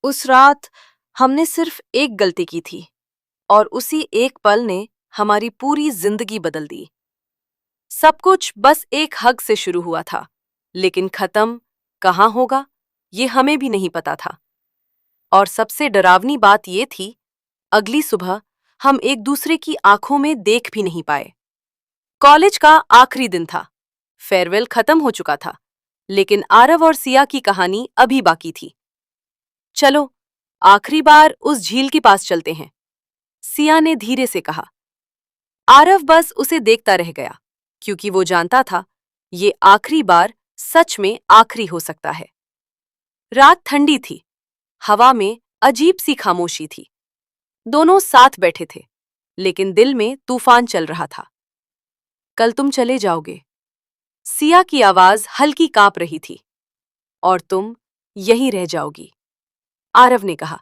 उस रात हमने सिर्फ एक गलती की थी और उसी एक पल ने हमारी पूरी जिंदगी बदल दी। सब कुछ बस एक हग से शुरू हुआ था, लेकिन खत्म कहाँ होगा ये हमें भी नहीं पता था। और सबसे डरावनी बात ये थी, अगली सुबह हम एक दूसरे की आंखों में देख भी नहीं पाए। कॉलेज का आखिरी दिन था, फेयरवेल खत्म हो चुका था, लेकिन आरव और सिया की कहानी अभी बाकी थी। चलो आखिरी बार उस झील के पास चलते हैं, सिया ने धीरे से कहा। आरव बस उसे देखता रह गया, क्योंकि वो जानता था ये आखिरी बार सच में आखिरी हो सकता है। रात ठंडी थी, हवा में अजीब सी खामोशी थी। दोनों साथ बैठे थे, लेकिन दिल में तूफान चल रहा था। कल तुम चले जाओगे, सिया की आवाज हल्की कांप रही थी। और तुम यहीं रह जाओगी, आरव ने कहा,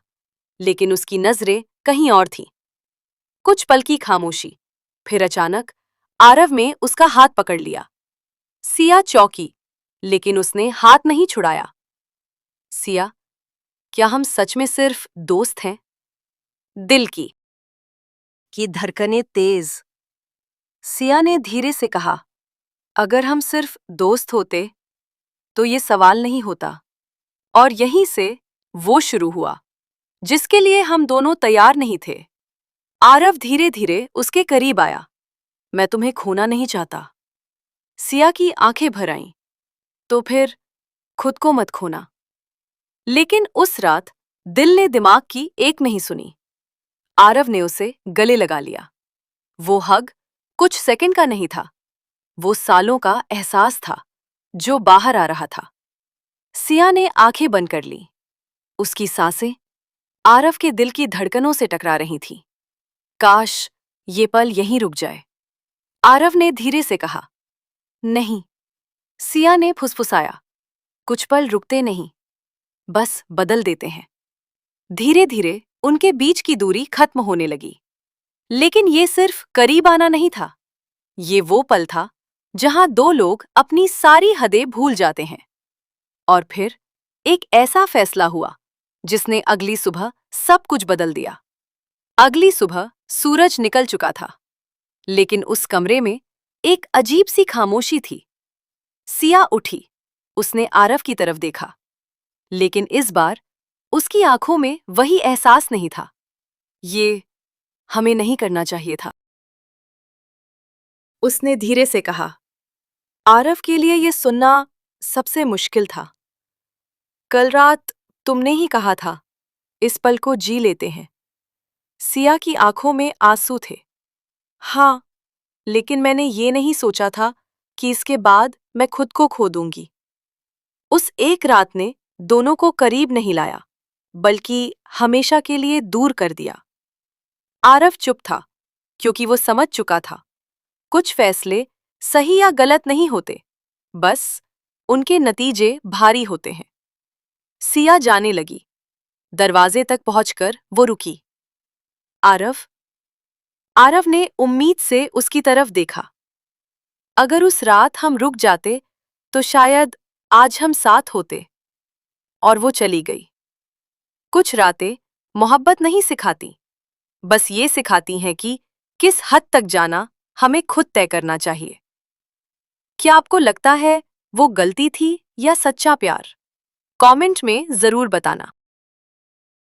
लेकिन उसकी नजरें कहीं और थीं। कुछ पल की खामोशी, फिर अचानक आरव ने उसका हाथ पकड़ लिया। सिया चौंकी, लेकिन उसने हाथ नहीं छुड़ाया। सिया, क्या हम सच में सिर्फ दोस्त हैं? दिल की धड़कनें तेज। सिया ने धीरे से कहा, अगर हम सिर्फ दोस्त होते तो ये सवाल नहीं होता। और यहीं से वो शुरू हुआ जिसके लिए हम दोनों तैयार नहीं थे। आरव धीरे धीरे उसके करीब आया। मैं तुम्हें खोना नहीं चाहता। सिया की आंखें भर आईं। तो फिर खुद को मत खोना। लेकिन उस रात दिल ने दिमाग की एक नहीं सुनी। आरव ने उसे गले लगा लिया। वो हग कुछ सेकंड का नहीं था, वो सालों का एहसास था जो बाहर आ रहा था। सिया ने आंखें बंद कर ली। उसकी सांसें आरव के दिल की धड़कनों से टकरा रही थीं। काश ये पल यहीं रुक जाए, आरव ने धीरे से कहा। नहीं, सिया ने फुसफुसाया, कुछ पल रुकते नहीं, बस बदल देते हैं। धीरे धीरे उनके बीच की दूरी खत्म होने लगी। लेकिन ये सिर्फ करीब आना नहीं था, ये वो पल था जहां दो लोग अपनी सारी हदें भूल जाते हैं। और फिर एक ऐसा फैसला हुआ जिसने अगली सुबह सब कुछ बदल दिया। अगली सुबह सूरज निकल चुका था, लेकिन उस कमरे में एक अजीब सी खामोशी थी। सिया उठी, उसने आरव की तरफ देखा, लेकिन इस बार उसकी आंखों में वही एहसास नहीं था। ये हमें नहीं करना चाहिए था, उसने धीरे से कहा। आरव के लिए यह सुनना सबसे मुश्किल था। कल रात तुमने ही कहा था, इस पल को जी लेते हैं। सिया की आंखों में आंसू थे। हाँ, लेकिन मैंने ये नहीं सोचा था कि इसके बाद मैं खुद को खो दूंगी। उस एक रात ने दोनों को करीब नहीं लाया, बल्कि हमेशा के लिए दूर कर दिया। आरव चुप था, क्योंकि वो समझ चुका था कुछ फैसले सही या गलत नहीं होते, बस उनके नतीजे भारी होते हैं। सिया जाने लगी। दरवाजे तक पहुंचकर वो रुकी। आरव आरव ने उम्मीद से उसकी तरफ देखा। अगर उस रात हम रुक जाते तो शायद आज हम साथ होते। और वो चली गई। कुछ रातें मोहब्बत नहीं सिखाती, बस ये सिखाती हैं कि किस हद तक जाना हमें खुद तय करना चाहिए। क्या आपको लगता है वो गलती थी या सच्चा प्यार? कमेंट में जरूर बताना।